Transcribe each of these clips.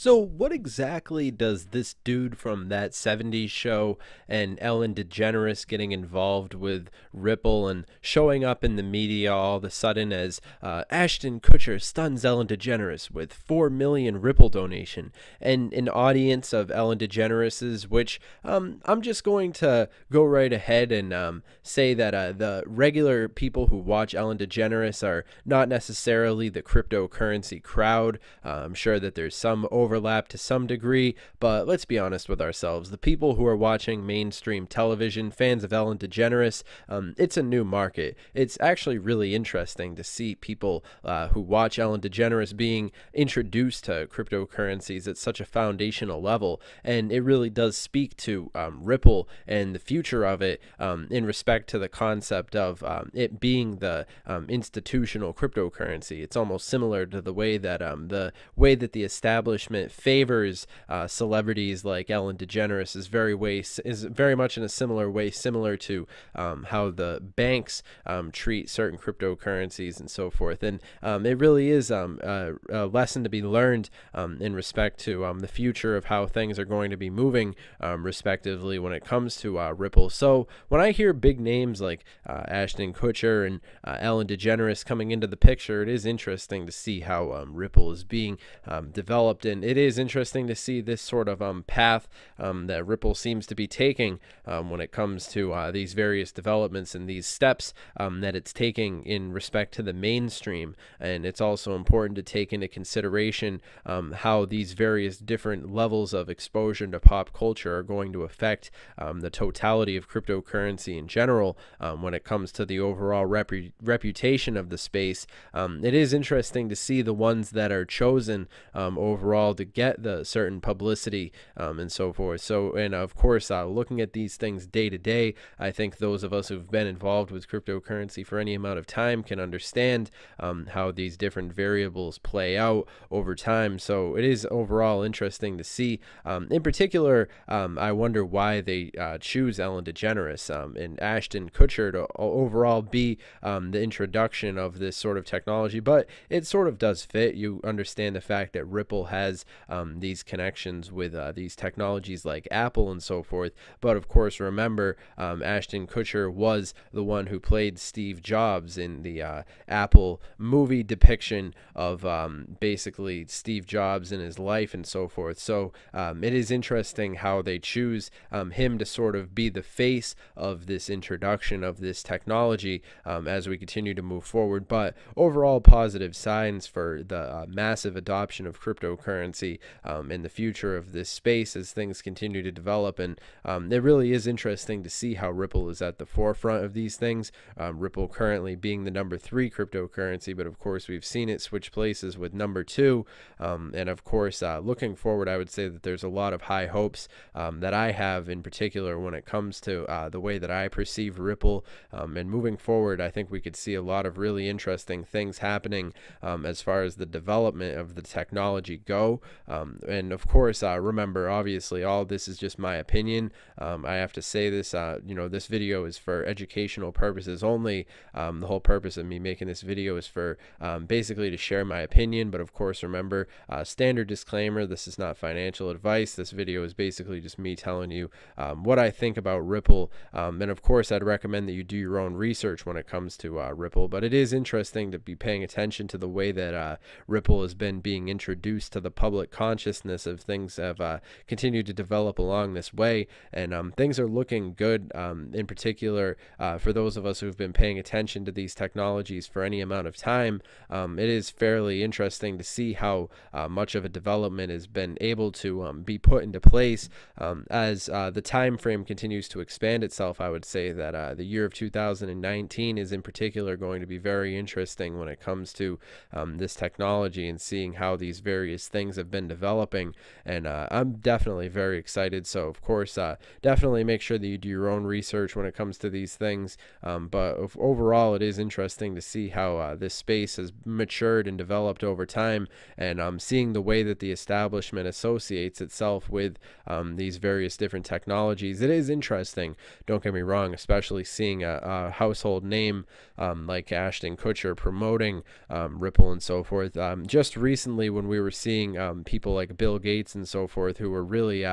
So, what exactly does this dude from that 70s show and Ellen DeGeneres getting involved with Ripple and showing up in the media all of a sudden as Ashton Kutcher stuns Ellen DeGeneres with 4 million Ripple donation and an audience of Ellen DeGeneres's, which I'm just going to go right ahead and say that the regular people who watch Ellen DeGeneres are not necessarily the cryptocurrency crowd. I'm sure that there's some overlap to some degree, but let's be honest with ourselves. The people who are watching mainstream television, fans of Ellen DeGeneres, it's a new market. It's actually really interesting to see people who watch Ellen DeGeneres being introduced to cryptocurrencies at such a foundational level, and it really does speak to Ripple and the future of it in respect to the concept of it being the institutional cryptocurrency. It's almost similar to the way that the establishment favors celebrities like Ellen DeGeneres is very much in a similar way, similar to how the banks treat certain cryptocurrencies and so forth. And it really is a lesson to be learned in respect to the future of how things are going to be moving, respectively, when it comes to Ripple. So when I hear big names like Ashton Kutcher and Ellen DeGeneres coming into the picture, it is interesting to see how Ripple is being developed, and it is interesting to see this sort of path that Ripple seems to be taking when it comes to these various developments and these steps that it's taking in respect to the mainstream. And it's also important to take into consideration how these various different levels of exposure to pop culture are going to affect the totality of cryptocurrency in general when it comes to the overall reputation of the space. It is interesting to see the ones that are chosen overall to get the certain publicity and so forth. So, and of course, looking at these things day to day, I think those of us who've been involved with cryptocurrency for any amount of time can understand how these different variables play out over time. So it is overall interesting to see. In particular, I wonder why they choose Ellen DeGeneres and Ashton Kutcher to overall be the introduction of this sort of technology, but it sort of does fit. You understand the fact that Ripple has these connections with these technologies like Apple and so forth. But of course, remember, Ashton Kutcher was the one who played Steve Jobs in the Apple movie depiction of basically Steve Jobs and his life and so forth. So it is interesting how they choose him to sort of be the face of this introduction of this technology as we continue to move forward. But overall, positive signs for the massive adoption of cryptocurrency in the future of this space as things continue to develop. And it really is interesting to see how Ripple is at the forefront of these things. Ripple currently being the number 3 cryptocurrency, but of course we've seen it switch places with number 2. And of course, looking forward, I would say that there's a lot of high hopes that I have in particular when it comes to the way that I perceive Ripple. And moving forward, I think we could see a lot of really interesting things happening as far as the development of the technology go. And of course, remember, obviously, all this is just my opinion. I have to say this, this video is for educational purposes only. The whole purpose of me making this video is for basically to share my opinion. But of course, remember, standard disclaimer, this is not financial advice. This video is basically just me telling you what I think about Ripple. And of course, I'd recommend that you do your own research when it comes to Ripple. But it is interesting to be paying attention to the way that Ripple has been being introduced to the public consciousness of things have continued to develop along this way. And things are looking good, in particular, for those of us who've been paying attention to these technologies for any amount of time. It is fairly interesting to see how much of a development has been able to be put into place as the time frame continues to expand itself. I would say that the year of 2019 is in particular going to be very interesting when it comes to this technology and seeing how these various things have been developing. And I'm definitely very excited. So of course, definitely make sure that you do your own research when it comes to these things. But overall, it is interesting to see how this space has matured and developed over time, and seeing the way that the establishment associates itself with these various different technologies. It is interesting, don't get me wrong, especially seeing a household name like Ashton Kutcher promoting Ripple and so forth. Just recently, when we were seeing people like Bill Gates and so forth, who were really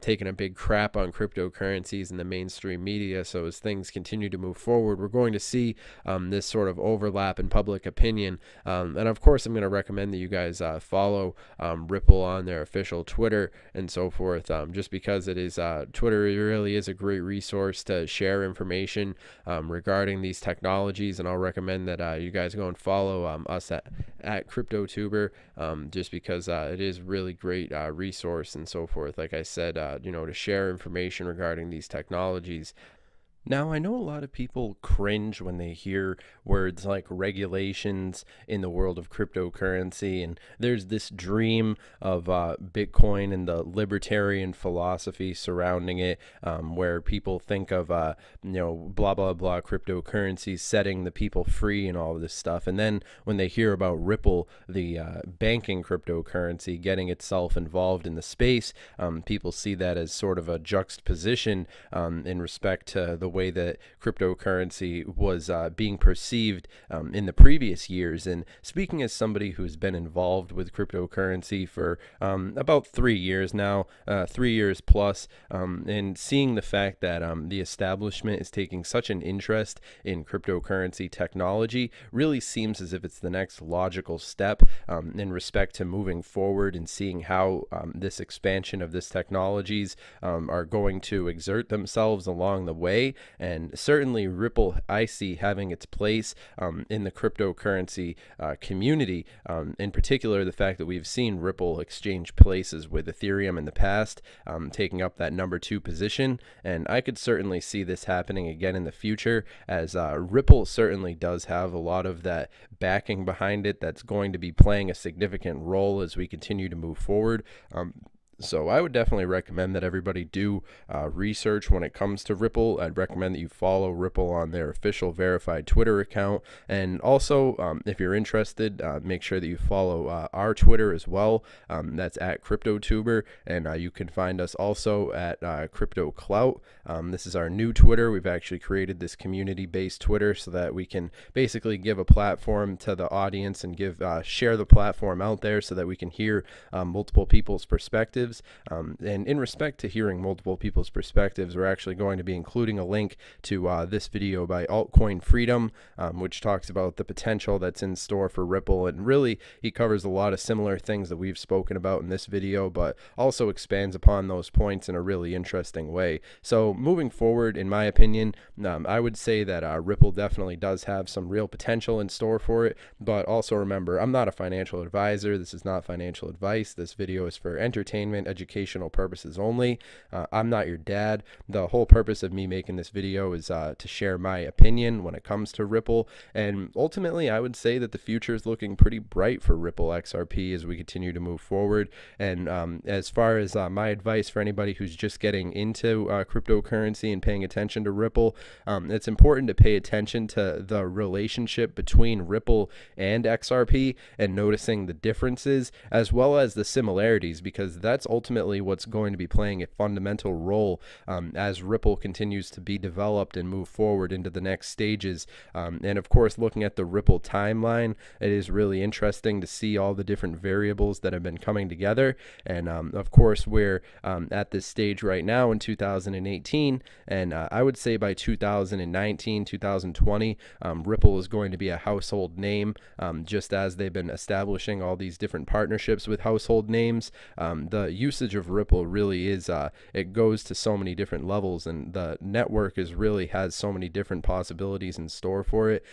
taking a big crap on cryptocurrencies in the mainstream media. So as things continue to move forward, we're going to see this sort of overlap in public opinion. And of course, I'm going to recommend that you guys follow Ripple on their official Twitter and so forth, just because it is Twitter really is a great resource to share information regarding these technologies. And I'll recommend that you guys go and follow us at CryptoTuber, just because it is really great resource and so forth. Like I said, to share information regarding these technologies. Now, I know a lot of people cringe when they hear words like regulations in the world of cryptocurrency, and there's this dream of Bitcoin and the libertarian philosophy surrounding it, where people think of, blah, blah, blah, cryptocurrencies setting the people free and all of this stuff. And then when they hear about Ripple, the banking cryptocurrency, getting itself involved in the space, people see that as sort of a juxtaposition in respect to the way that cryptocurrency was being perceived in the previous years. And speaking as somebody who's been involved with cryptocurrency for about 3 years now, 3 years plus, and seeing the fact that the establishment is taking such an interest in cryptocurrency technology really seems as if it's the next logical step in respect to moving forward and seeing how this expansion of this technologies are going to exert themselves along the way. And certainly Ripple, I see having its place in the cryptocurrency community. In particular, the fact that we've seen Ripple exchange places with Ethereum in the past, taking up that number 2 position. And I could certainly see this happening again in the future, as Ripple certainly does have a lot of that backing behind it that's going to be playing a significant role as we continue to move forward. So I would definitely recommend that everybody do research when it comes to Ripple. I'd recommend that you follow Ripple on their official verified Twitter account. And also, if you're interested, make sure that you follow our Twitter as well. That's at CryptoTuber. And you can find us also at CryptoClout. This is our new Twitter. We've actually created this community-based Twitter so that we can basically give a platform to the audience and share the platform out there so that we can hear multiple people's perspectives. And in respect to hearing multiple people's perspectives, we're actually going to be including a link to this video by Altcoin Freedom, which talks about the potential that's in store for Ripple. And really, he covers a lot of similar things that we've spoken about in this video, but also expands upon those points in a really interesting way. So moving forward, in my opinion, I would say that Ripple definitely does have some real potential in store for it. But also remember, I'm not a financial advisor. This is not financial advice. This video is for entertainment, educational purposes only. I'm not your dad. The whole purpose of me making this video is to share my opinion when it comes to Ripple. And ultimately, I would say that the future is looking pretty bright for Ripple XRP as we continue to move forward. And as far as my advice for anybody who's just getting into cryptocurrency and paying attention to Ripple, it's important to pay attention to the relationship between Ripple and XRP and noticing the differences as well as the similarities, because that's ultimately what's going to be playing a fundamental role as Ripple continues to be developed and move forward into the next stages. And of course, looking at the Ripple timeline, it is really interesting to see all the different variables that have been coming together. And of course, we're at this stage right now in 2018, and I would say by 2019, 2020, Ripple is going to be a household name, just as they've been establishing all these different partnerships with household names. The usage of Ripple really is, it goes to so many different levels, and the network really has so many different possibilities in store for it.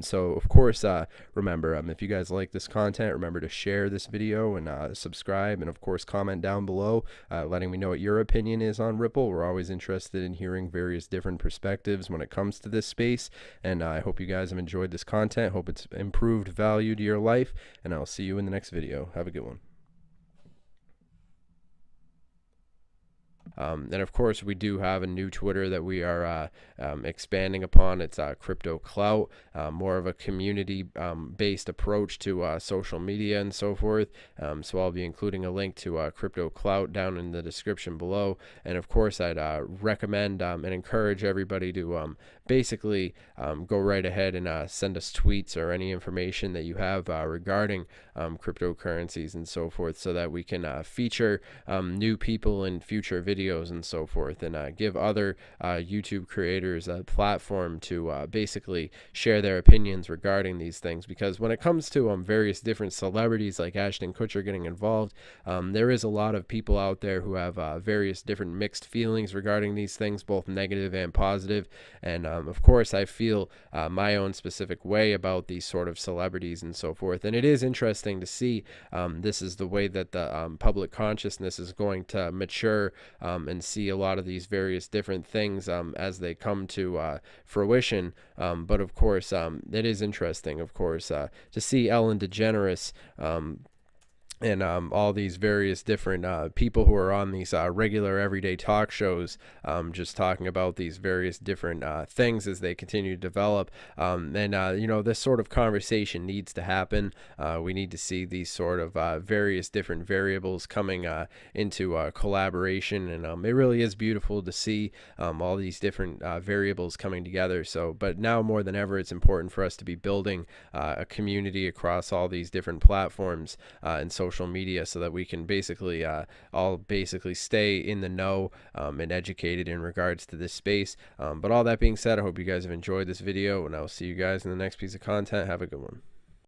So of course, remember, if you guys like this content, remember to share this video and subscribe, and of course comment down below, letting me know what your opinion is on Ripple. We're always interested in hearing various different perspectives when it comes to this space, and I hope you guys have enjoyed this content. Hope it's improved value to your life, and I'll see you in the next video. Have a good one. And of course, we do have a new Twitter that we are expanding upon. It's CryptoClout, more of a community-based approach to social media and so forth. So I'll be including a link to CryptoClout down in the description below. And of course, I'd recommend and encourage everybody to basically go right ahead and send us tweets or any information that you have regarding cryptocurrencies and so forth, so that we can feature new people in future videos and so forth, and give other YouTube creators a platform to basically share their opinions regarding these things. Because when it comes to various different celebrities like Ashton Kutcher getting involved, there is a lot of people out there who have various different mixed feelings regarding these things, both negative and positive. And of course, I feel my own specific way about these sort of celebrities and so forth. And it is interesting to see this is the way that the public consciousness is going to mature, and see a lot of these various different things as they come to fruition. But of course, it is interesting, of course, to see Ellen DeGeneres and all these various different people who are on these regular everyday talk shows, just talking about these various different things as they continue to develop. You know, this sort of conversation needs to happen. We need to see these sort of various different variables coming into collaboration, and it really is beautiful to see all these different variables coming together. So, but now more than ever, it's important for us to be building a community across all these different platforms and social media, so that we can basically all basically stay in the know and educated in regards to this space. But all that being said, I hope you guys have enjoyed this video, and I'll see you guys in the next piece of content. Have a good one.